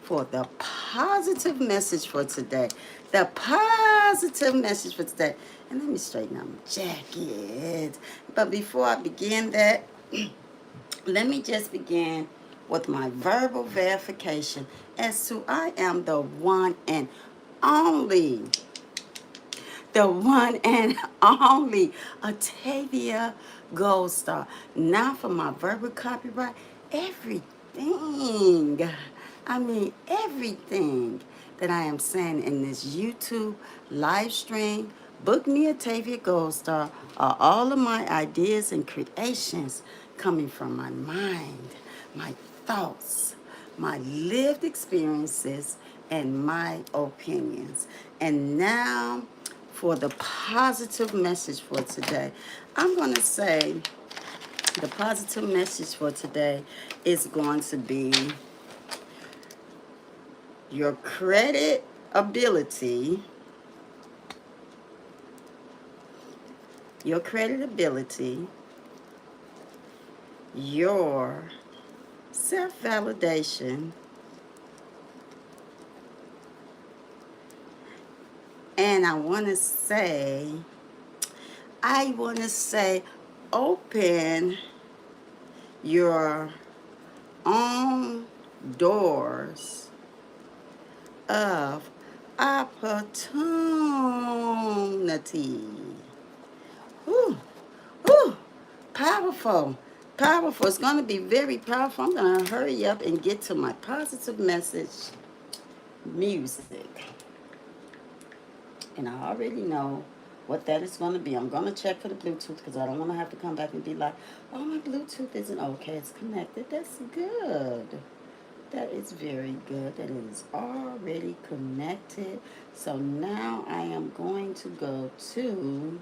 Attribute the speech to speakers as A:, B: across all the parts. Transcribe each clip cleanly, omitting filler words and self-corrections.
A: for the positive message for today. The positive message for today. And let me straighten out my jacket. But before I begin that, let me just begin with my verbal verification as to I am only, the one and only Atavia Gold Star. Now for my verbal copyright, everything, everything that I am saying in this YouTube live stream, Book Me Atavia Gold Star, are all of my ideas and creations coming from my mind, my thoughts, my lived experiences, and my opinions. And now for the positive message for today. I'm going to say the positive message for today is going to be your credit ability, your self-validation, and I want to say, open your own doors of opportunity. Whew, whew, powerful, powerful. It's going to be very powerful. I'm going to hurry up and get to my positive message music. And I already know what that is going to be. I'm going to check for the Bluetooth because I don't want to have to come back and be like, oh, my Bluetooth isn't okay. It's connected. That's good. That is very good. That it is already connected. So now I am going to go to,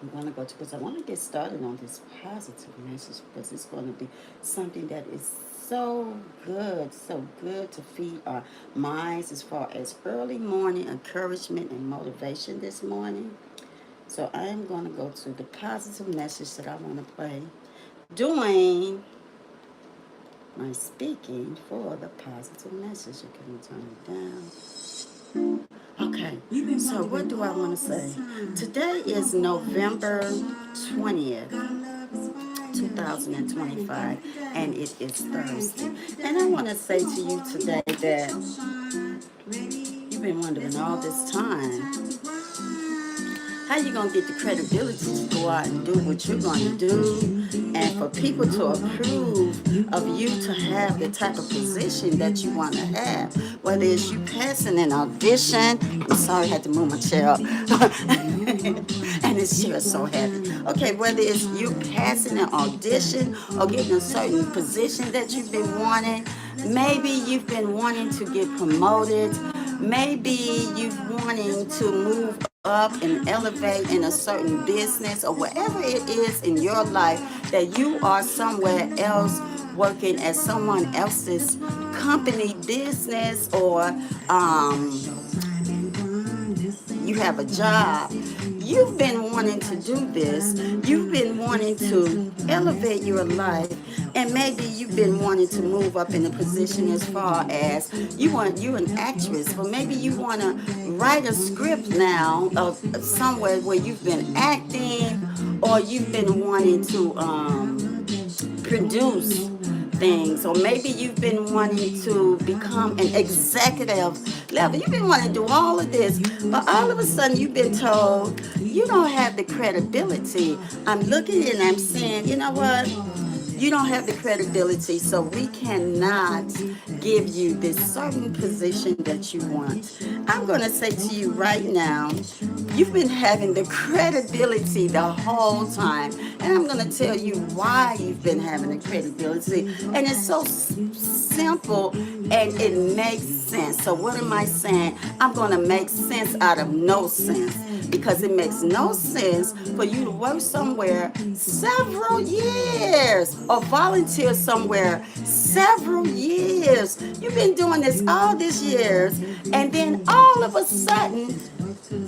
A: because I want to get started on this positive message because it's going to be something that is so good to feed our minds as far as early morning encouragement and motivation this morning. So I am going to go to the positive message that I want to play doing my speaking for the positive message. Okay, let me turn it down. Okay, so what do I want to say? Today is November 20th. 2025, and it is Thursday. And I want to say to you today that you've been wondering all this time, how you going to get the credibility to go out and do what you're going to do, and for people to approve of you to have the type of position that you want to have, whether it's you passing an audition. I'm sorry, I had to move my chair up. And this chair is so heavy. Okay, whether it's you passing an audition or getting a certain position that you've been wanting, maybe you've been wanting to get promoted, maybe you've wanting to move up and elevate in a certain business or whatever it is in your life that you are somewhere else working at someone else's company business, or you have a job. You've been wanting to do this. You've been wanting to elevate your life, and maybe you've been wanting to move up in a position as far as you're an actress, but maybe you want to write a script now of somewhere where you've been acting, or you've been wanting to produce things, or maybe you've been wanting to become an executive level. You've been wanting to do all of this, but all of a sudden you've been told you don't have the credibility. I'm looking and I'm saying, you know what? You don't have the credibility, so we cannot give you this certain position that you want. I'm going to say to you right now, you've been having the credibility the whole time. And I'm going to tell you why you've been having the credibility. And it's so simple and it makes sense. So what am I saying? I'm going to make sense out of no sense. Because it makes no sense for you to work somewhere several years or volunteer somewhere several years years. You've been doing this all these years. And then all of a sudden,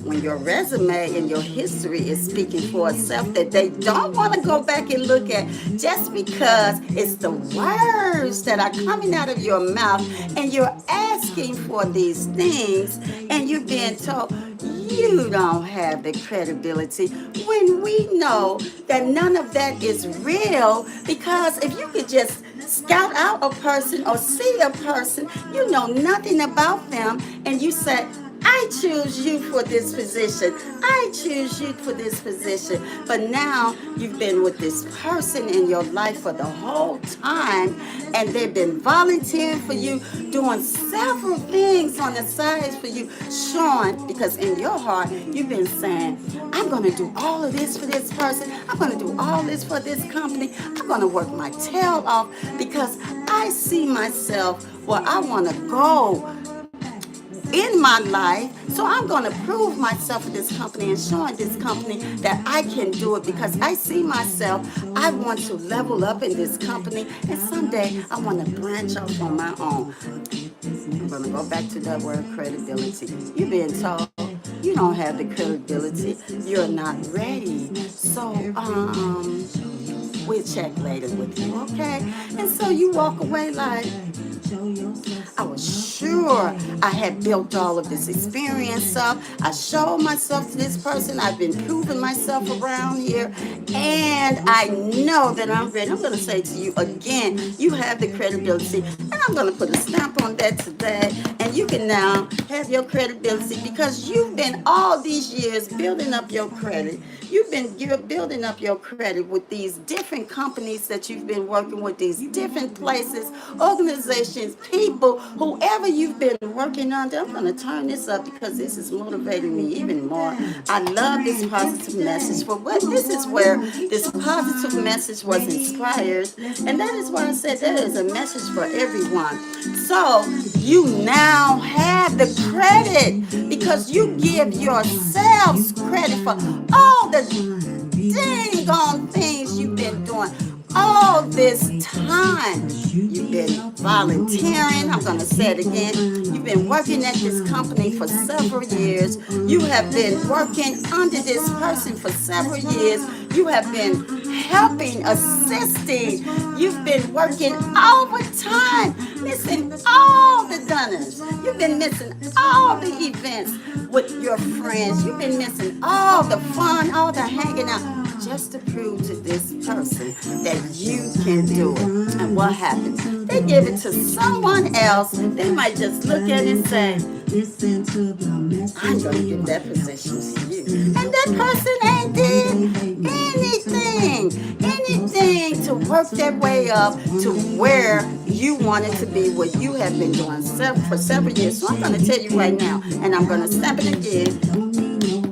A: when your resume and your history is speaking for itself, that they don't want to go back and look at, just because it's the words that are coming out of your mouth and you're asking for these things and you're being told you don't have the credibility, when we know that none of that is real. Because if you could just scout out a person or see a person, you know nothing about them, and you say, I choose you for this position. I choose you for this position. But now you've been with this person in your life for the whole time, and they've been volunteering for you, doing several things on the sides for you, showing, because in your heart, you've been saying, I'm going to do all of this for this person. I'm going to do all this for this company. I'm going to work my tail off because I see myself where I want to go in my life. So I'm going to prove myself in this company and showing this company that I can do it, because I see myself, I want to level up in this company, and someday I want to branch off on my own. I'm going to go back to that word credibility. You've been told you don't have the credibility. You're not ready. So, we'll check later with you, okay? And so you walk away like, I was sure I had built all of this experience up. I showed myself to this person. I've been proving myself around here, and I know that I'm ready. I'm going to say to you again, you have the credibility, and I'm going to put a stamp on that today, and you can now have your credibility, because you've been all these years building up your credit. You've been building up your credit with these different companies that you've been working with, these different places, organizations, people, whoever you've been working under. I'm going to turn this up because this is motivating me even more. I love this positive message. For what this is where this positive message was inspired, and that is why I said there is a message for everyone. So you now have the credit, because you give yourselves credit for all the dang on things you've been doing all this time. You've been volunteering. I'm going to say it again. You've been working at this company for several years. You have been working under this person for several years. You have been helping, assisting. You've been working overtime, missing all the dinners. You've been missing all the events with your friends. You've been missing all the fun, all the hanging out, just to prove to this person that you can do it. And what happens? They give it to someone else. They might just look at it and say, I'm going to give that position to you. And that person ain't did anything to work their way up to where you wanted to be, what you have been doing for several years. So I'm going to tell you right now, and I'm going to snap it again.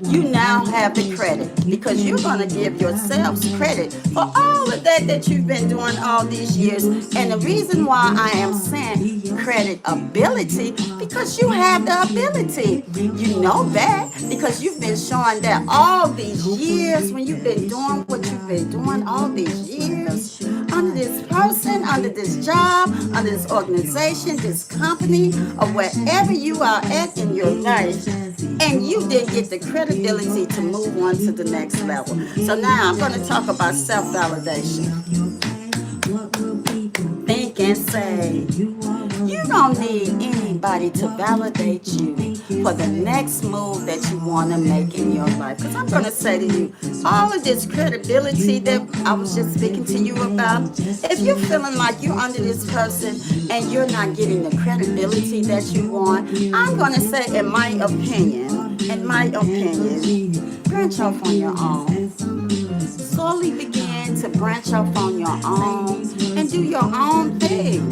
A: You now have the credit, because you're going to give yourselves credit for all of that you've been doing all these years. And the reason why I am saying credit ability, because you have the ability. You know that because you've been showing that all these years, when you've been doing what you've been doing all these years, under this person, under this job, under this organization, this company, or wherever you are at in your life, and you didn't get the credibility to move on to the next level. So now I'm going to talk about self-validation. Think and say, you don't need anybody to validate you for the next move that you want to make in your life. Because I'm going to say to you, all of this credibility that I was just speaking to you about, if you're feeling like you're under this person and you're not getting the credibility that you want, I'm going to say, in my opinion, branch off on your own. Slowly begin to branch off on your own and do your own thing.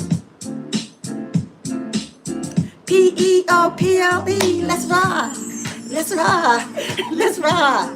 A: P-E-O-P-L-E, let's rock. Let's rock. Let's rock.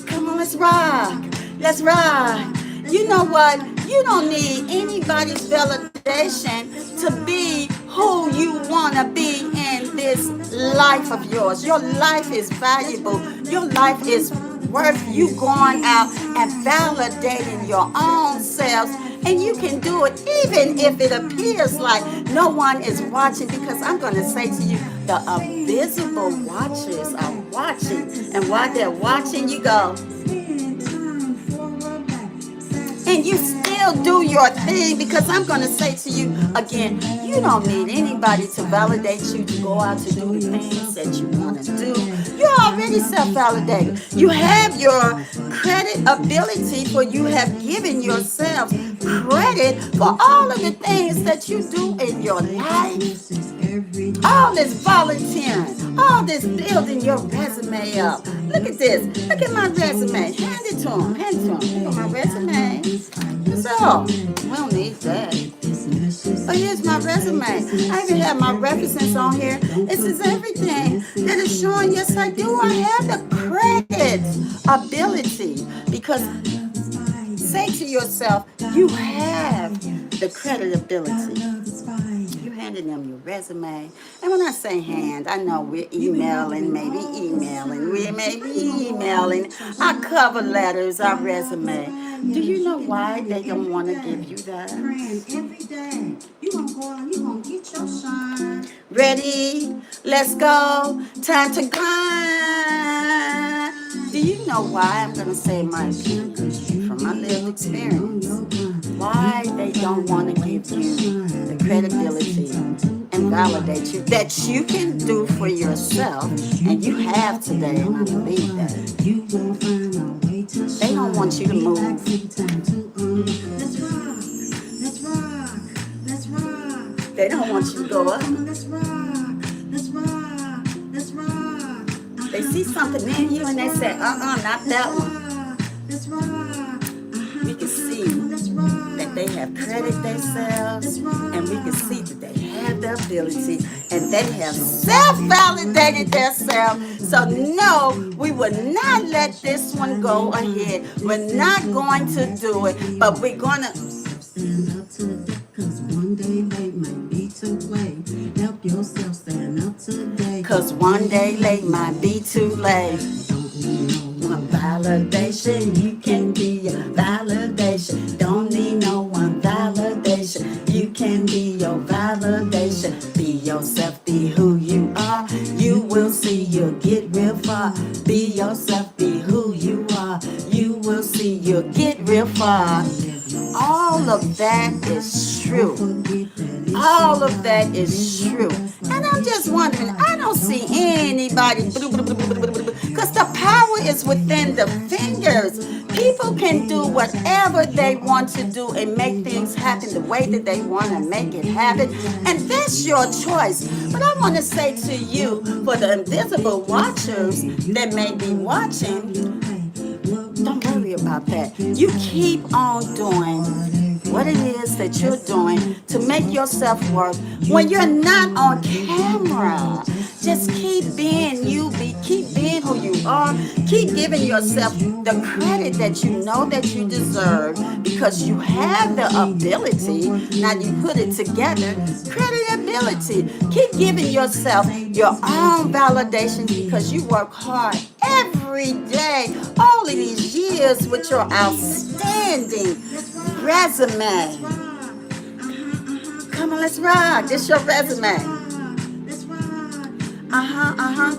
A: Come on, let's rock. Let's rock. You know what? You don't need anybody's validation to be who you want to be in this life of yours. Your life is valuable. Your life is worth you going out and validating your own selves And you can do it even if it appears like no one is watching, because I'm going to say to you, the invisible watchers are watching. And while they're watching, you go, and you still do your thing, because I'm going to say to you again, you don't need anybody to validate you to go out to do the things that you want to do. You're already self-validated. You have your credit ability, for you have given yourself credit for all of the things that you do in your life. All this volunteering, all this building your resume up. Look at this. Look at my resume. Hand it to him. Hand it to him. Look at my resume. So, we don't need that. But here's my resume. I even have my references on here. This is everything that is showing, yes, I do. I have the credit ability. Because say to yourself, you have the credit ability. You handing them your resume. And when I say hand, I know we're emailing, we may be emailing our cover letters, our resume. Do you know why they don't want to give you that? Every day. You gonna go out, you gonna get your shine. Ready? Let's go. Time to grind. Do you know why? I'm gonna say my opinion from my lived experience. Why they don't want to give you the credibility and validate you that you can do for yourself, and you have today, and I believe that. They don't want you to move. They don't want you to go up. They see something in you and they say, not that one. We can see that they have credit themselves, and we can see that they have the ability, and they have self-validated themselves. So no, we will not let this one go ahead. We're not going to do it, but we're going to stand up today, cause one day late might be too late. Help yourself stand up today, cause one day late might be too late. One validation, you can be your validation. Don't need no one validation. You can be your validation. Be yourself, be who you are. You will see you'll get real far. Be yourself, be who you are. You will see you'll get real far. All of that is true. All of that is true. And I'm just wondering, I don't see anybody, because the power is within the fingers. People can do whatever they want to do and make things happen the way that they want to make it happen. And that's your choice. But I want to say to you, for the invisible watchers that may be watching, don't worry about that. You keep on doing what it is that you're doing to make yourself work when you're not on camera. Just keep being you, keep being who you are. Keep giving yourself the credit that you know that you deserve, because you have the ability. Now you put it together. Credibility. Keep giving yourself your own validation, because you work hard every day, all of these years, with your outstanding resume. Come on, let's rock. This your resume.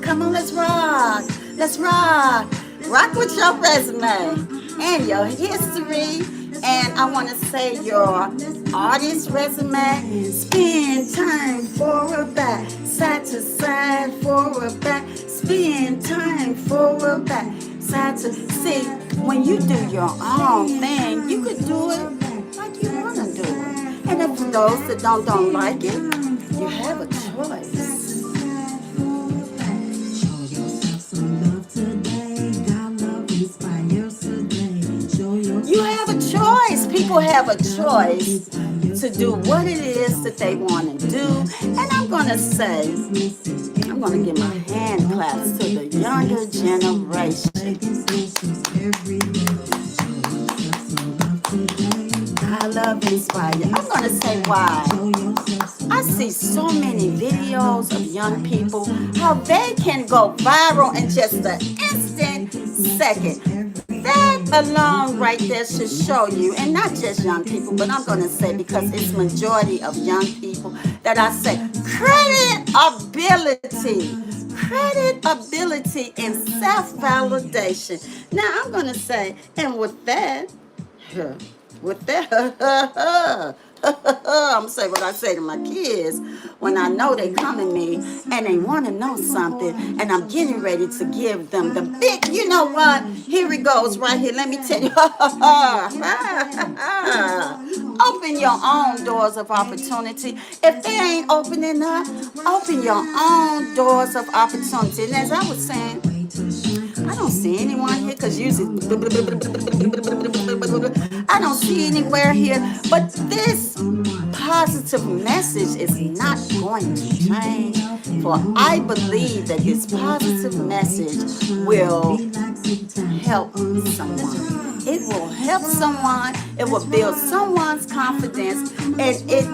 A: Come on, let's rock. Let's rock. Rock with your resume and your history. And I want to say your artist resume. Spin, turn, forward, back, side to side, forward, back. Spin, turn, forward, back, side to see. When you do your own thing, you could do it like you want to do it. And if those that don't like it, you have a choice. You have a choice. People have a choice to do what it is that they want to do. And I'm going to say, I'm going to give my hand claps to the younger generation. I love Inspire. I'm going to say why. I see so many videos of young people, how they can go viral in just an instant second. that alone right there should show you, and not just young people, but I'm going to say, because it's majority of young people, that I say credibility and self-validation. Now I'm going to say, and with that, with that, I'm gonna say what I say to my kids when I know they come to me and they want to know something, and I'm getting ready to give them the big, you know what? Here it goes right here. Let me tell you. Open your own doors of opportunity. If they ain't opening up, open your own doors of opportunity. And as I was saying, I don't see anyone here because usually I don't see anywhere here. But this positive message is not going to change. For I believe that this positive message will help someone. It will help someone. It will build someone's confidence. And it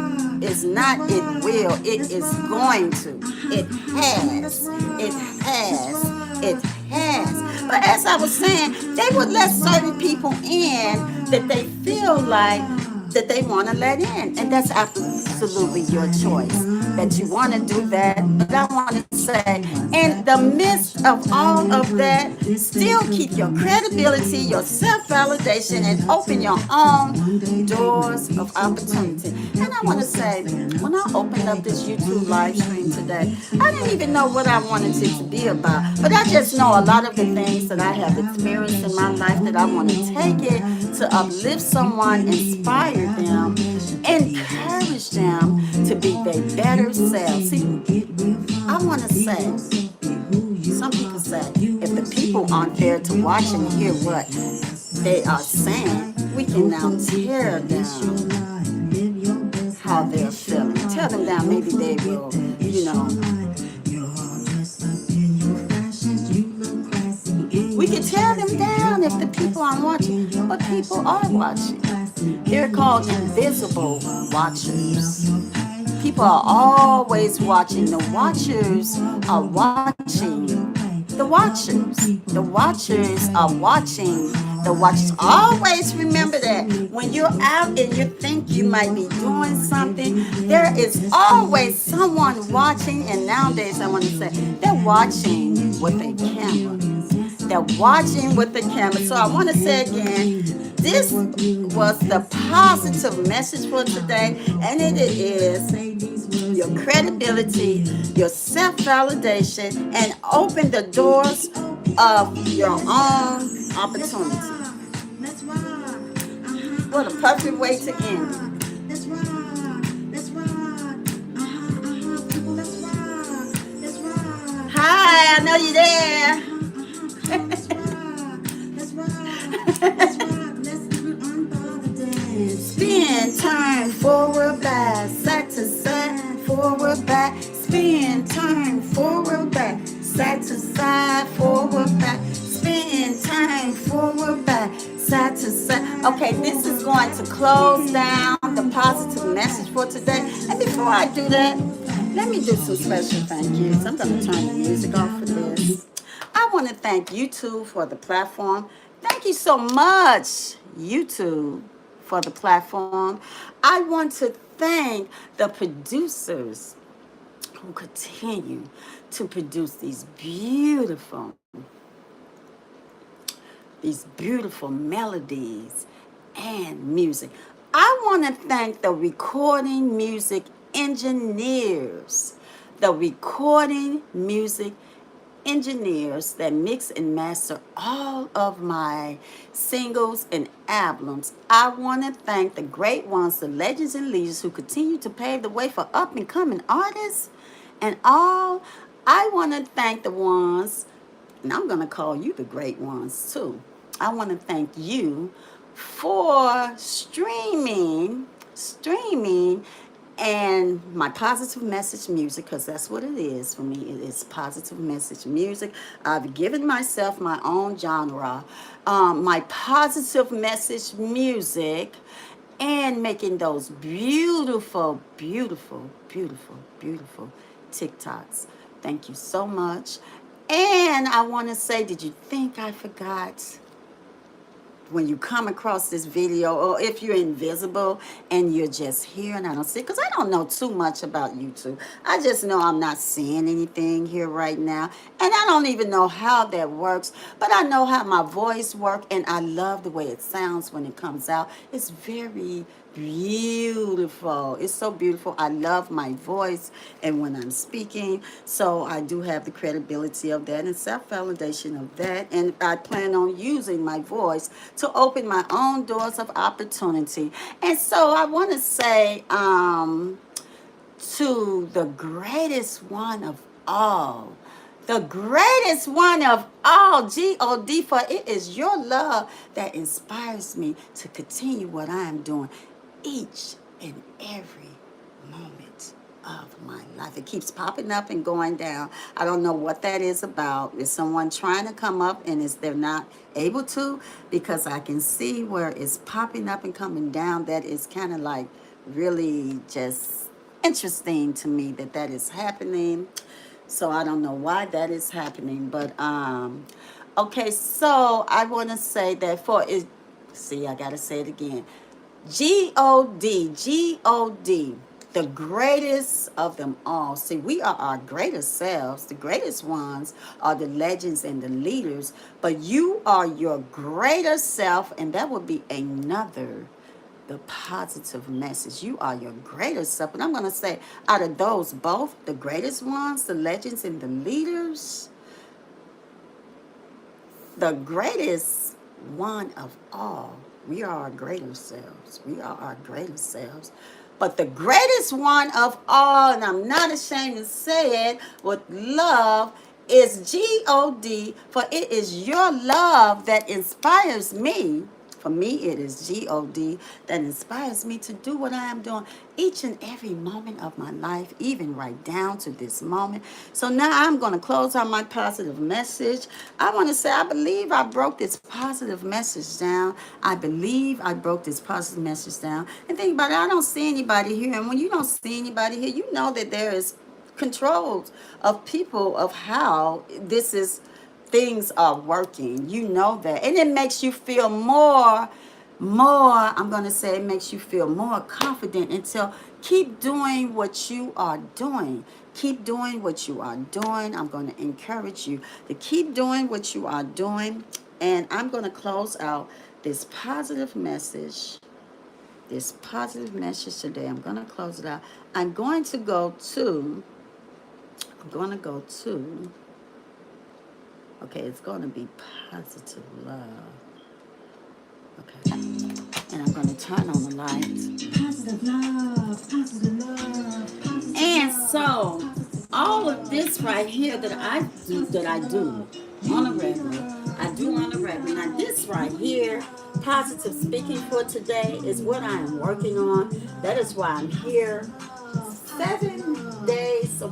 A: is not, it will. It is going to. It has. It has. It has. But as I was saying, they would let certain people in that they feel like that they want to let in. And that's absolutely your choice that you want to do that. But I want to say, in the midst of all of that, still keep your credibility, your self-validation, and open your own doors of opportunity. And I want to say, when I opened up this YouTube live stream today, I didn't even know what I wanted it to be about. But I just know a lot of the things that I have experienced in my life that I want to take it to uplift someone, inspire them, encourage them to be their better selves. See, I want to say, some people say, if the people aren't there to watch and hear what they are saying, we can now tear down how they're feeling. Tell them down, maybe they will, you know. We can tear them down if the people aren't watching, but people are watching. They're called invisible watchers. People are always watching. The watchers are watching. The watchers. The watchers are watching. The watchers. Always remember that when you're out and you think you might be doing something, there is always someone watching. And nowadays, I want to say, they're watching with a camera. They're watching with the camera. So I want to say again, this was the positive message for today, and it is your credibility, your self-validation, and open the doors of your own opportunity. What a perfect way to end it. Hi, I know you're there. Spin, turn, forward, back, side to side, forward, back. Spin, turn, forward, back, side to side, forward, back. Spin, turn, forward, back, side to side. Okay, this is going to close down the positive message for today. And before I do that, let me do some special thank yous. I'm going to turn the music off for this. I want to thank YouTube for the platform. Thank you so much, YouTube, for the platform. I want to thank the producers who continue to produce these beautiful melodies and music. I want to thank the recording music engineers, that mix and master all of my singles and albums. I want to thank the great ones, the legends and leaders who continue to pave the way for up and coming artists and all. I want to thank the ones, and I'm going to call you the great ones too. I want to thank you for streaming and my positive message music, because that's what it is for me. It is positive message music. I've given myself my own genre, my positive message music, and making those beautiful TikToks. Thank you so much. And I want to say, did you think I forgot? when you come across this video, or if you're invisible and you're just here and I don't see, because I don't know too much about YouTube. I just know I'm not seeing anything here right now, and I don't even know how that works, but I know how my voice works, and I love the way it sounds when it comes out. It's very beautiful. It's so beautiful. I love my voice and when I'm speaking, so I do have the credibility of that and self-validation of that, and I plan on using my voice to open my own doors of opportunity. And so I want to say to the greatest one of all, the greatest one of all, God, for it is your love that inspires me to continue what I am doing each and every moment of my life. It keeps popping up and going down. I don't know what that is about. Is someone trying to come up and they're not able to? Because I can see where it's popping up and coming down. That is kind of like really just interesting to me that is happening. So I don't know why that is happening, but okay, so I want to say that for it, see, I got to say it again. God, the greatest of them all. See, we are our greatest selves. The greatest ones are the legends and the leaders, but you are your greater self, and that would be another, the positive message. You are your greater self. And I'm going to say, out of those both, the greatest ones, the legends and the leaders, the greatest one of all, we are our greater selves. We are our greater selves. But the greatest one of all, and I'm not ashamed to say it with love, is God, for it is your love that inspires me. For me, it is God that inspires me to do what I am doing each and every moment of my life, even right down to this moment. So now I'm going to close on my positive message. I want to say I believe I broke this positive message down. I believe I broke this positive message down. And think about it, I don't see anybody here. And when you don't see anybody here, you know that there is controls of people of how things are working. You know that. And it makes you feel more, I'm going to say it makes you feel more confident until keep doing what you are doing. Keep doing what you are doing. I'm going to encourage you to keep doing what you are doing. And I'm going to close out this positive message. This positive message today. I'm going to close it out. I'm going to go to, okay, it's going to be positive love. Okay. And I'm going to turn on the lights. Positive love, positive love, positive and so, all of this right here that I do on a regular, I do on a regular. Now, this right here, positive speaking for today, is what I am working on. That is why I'm here 7 days a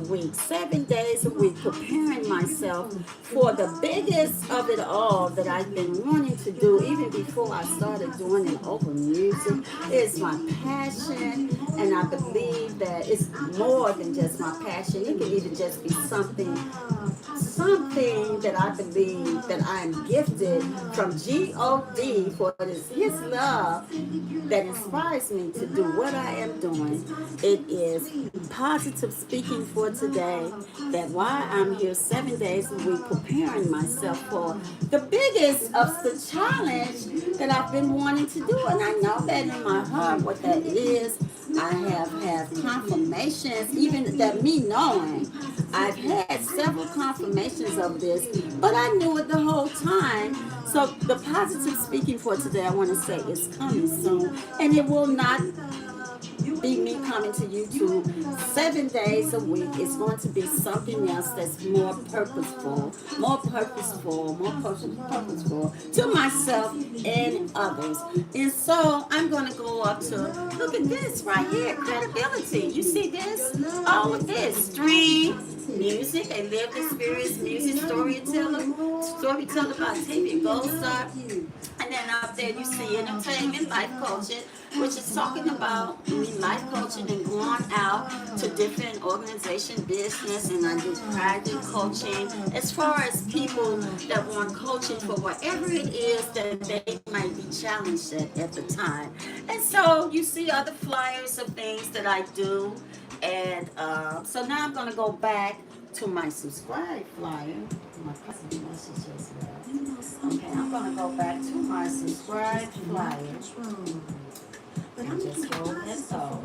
A: week, preparing myself for the biggest of it all that I've been wanting to do even before I started doing it over music. It's my passion, and I believe that it's more than just my passion. It can even just be something that I believe that I am gifted from God, for it is His love that inspires me to do what I am doing. It is positive speaking for today, that why I'm here 7 days a week preparing myself for the biggest of the challenge that I've been wanting to do. And I know that in my heart what that is. I have confirmations, even that me knowing. I've had several confirmations of this, but I knew it the whole time. So the positive speaking for today, I want to say, is coming soon, and it will not be me coming to YouTube 7 days a week. It's going to be something else that's more purposeful to myself and others. And so I'm going to go up to, look at this right here, credibility. You see this? All of this. Stream, music, a lived experience, music, storyteller by Tavia Goldstar. And And then up there you see entertainment, life coaching, which is talking about me life coaching and going out to different organization, business, and I do private coaching as far as people that want coaching for whatever it is that they might be challenged at the time. And so you see other flyers of things that I do. And so now I'm going to go back to my subscribe flyer. My cousin messages left. Okay, I'm going to go back to my subscribe flyer. And just go and go.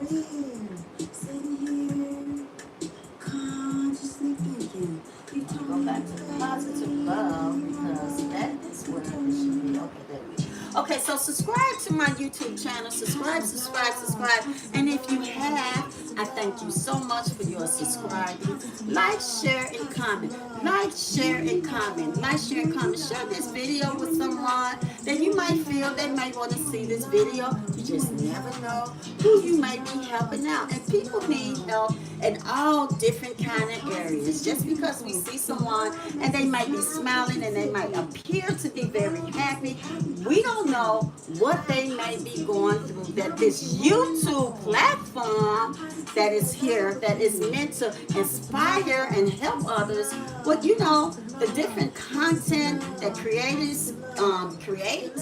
A: Sitting here, consciously thinking. You go back to positive love because that is where it should be. Okay, there we go. Okay, so subscribe to my YouTube channel. Subscribe. And if you have, I thank you so much for your subscribing. Like, share, and comment. Like, share, and comment. Like, share, and comment. Share this video with someone that you might feel they might want to see this video. You just never know who you might be helping out. And people need help in all different kind of areas. Just because we see someone and they might be smiling and they might appear to be very happy, we don't know what they may be going through. That this YouTube platform that is here, that is meant to inspire and help others, what the different content that creators create,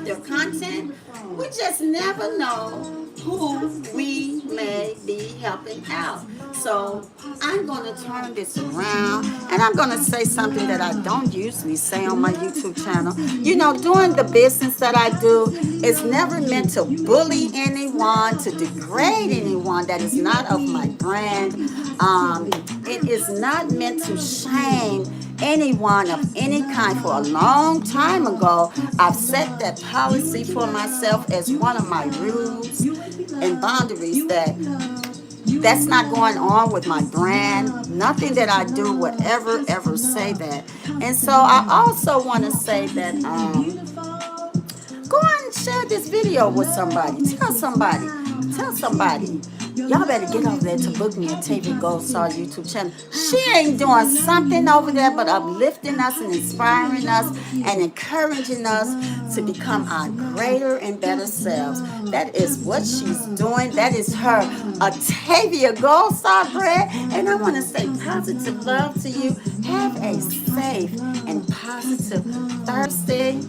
A: their content, we just never know who we may be helping out. So I'm going to turn this around and I'm going to say something that I don't usually say on my YouTube channel. Doing the business that I do is never meant to bully anyone, to degrade anyone that is not of my brand. It is not meant to shame anyone of any kind. For a long time ago, I've set that policy for myself as one of my rules and boundaries that's not going on with my brand. Nothing that I do would ever say that. And so I also want to say that go on and share this video with somebody. Tell somebody. Y'all better get over there to book me a TV Gold Star YouTube channel. She ain't doing something over there but uplifting us and inspiring us and encouraging us to become our greater and better selves. That is what she's doing. That is her Atavia Gold Star bread. And I want to say positive love to you. Have a safe and positive Thursday.